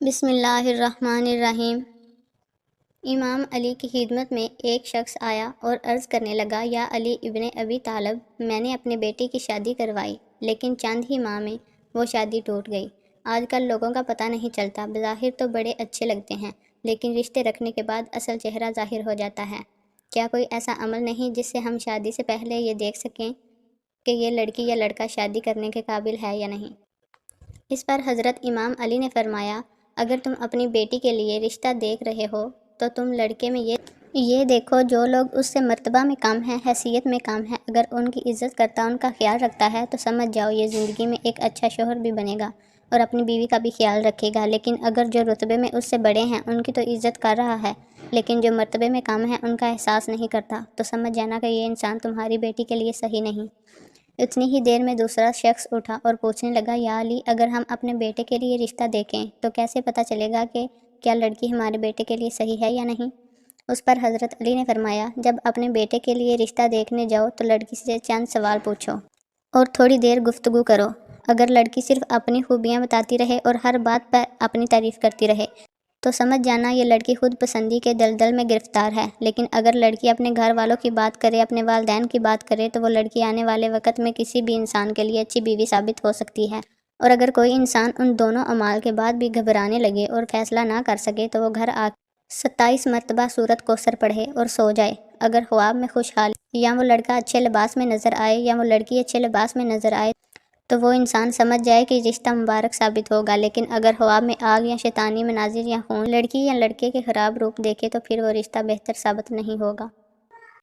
بسم اللہ الرحمن الرحیم۔ امام علی کی خدمت میں ایک شخص آیا اور عرض کرنے لگا، یا علی ابن ابی طالب، میں نے اپنے بیٹے کی شادی کروائی لیکن چند ہی ماہ میں وہ شادی ٹوٹ گئی۔ آج کل لوگوں کا پتہ نہیں چلتا، بظاہر تو بڑے اچھے لگتے ہیں لیکن رشتے رکھنے کے بعد اصل چہرہ ظاہر ہو جاتا ہے۔ کیا کوئی ایسا عمل نہیں جس سے ہم شادی سے پہلے یہ دیکھ سکیں کہ یہ لڑکی یا لڑکا شادی کرنے کے قابل ہے یا نہیں؟ اس پر حضرت امام علی نے فرمایا، اگر تم اپنی بیٹی کے لیے رشتہ دیکھ رہے ہو تو تم لڑکے میں یہ دیکھو جو لوگ اس سے مرتبہ میں کم ہیں، حیثیت میں کم ہیں، اگر ان کی عزت کرتا، ان کا خیال رکھتا ہے تو سمجھ جاؤ یہ زندگی میں ایک اچھا شوہر بھی بنے گا اور اپنی بیوی کا بھی خیال رکھے گا۔ لیکن اگر جو رتبے میں اس سے بڑے ہیں ان کی تو عزت کر رہا ہے لیکن جو مرتبے میں کم ہیں ان کا احساس نہیں کرتا، تو سمجھ جانا کہ یہ انسان تمہاری بیٹی کے لیے صحیح نہیں۔ اتنی ہی دیر میں دوسرا شخص اٹھا اور پوچھنے لگا، یا علی، اگر ہم اپنے بیٹے کے لیے رشتہ دیکھیں تو کیسے پتہ چلے گا کہ کیا لڑکی ہمارے بیٹے کے لیے صحیح ہے یا نہیں؟ اس پر حضرت علی نے فرمایا، جب اپنے بیٹے کے لیے رشتہ دیکھنے جاؤ تو لڑکی سے چند سوال پوچھو اور تھوڑی دیر گفتگو کرو۔ اگر لڑکی صرف اپنی خوبیاں بتاتی رہے اور ہر بات پر اپنی تعریف کرتی رہے تو سمجھ جانا یہ لڑکی خود پسندی کے دلدل میں گرفتار ہے۔ لیکن اگر لڑکی اپنے گھر والوں کی بات کرے، اپنے والدین کی بات کرے تو وہ لڑکی آنے والے وقت میں کسی بھی انسان کے لیے اچھی بیوی ثابت ہو سکتی ہے۔ اور اگر کوئی انسان ان دونوں اعمال کے بعد بھی گھبرانے لگے اور فیصلہ نہ کر سکے تو وہ گھر آ کے 27 مرتبہ سورۃ کوثر پڑھے اور سو جائے۔ اگر خواب میں خوشحالی یا وہ لڑکا اچھے لباس میں نظر آئے یا وہ لڑکی اچھے لباس میں نظر آئے تو وہ انسان سمجھ جائے کہ رشتہ مبارک ثابت ہوگا۔ لیکن اگر خواب میں آگ یا شیطانی مناظر یا خون، لڑکی یا لڑکے کے خراب روپ دیکھے تو پھر وہ رشتہ بہتر ثابت نہیں ہوگا۔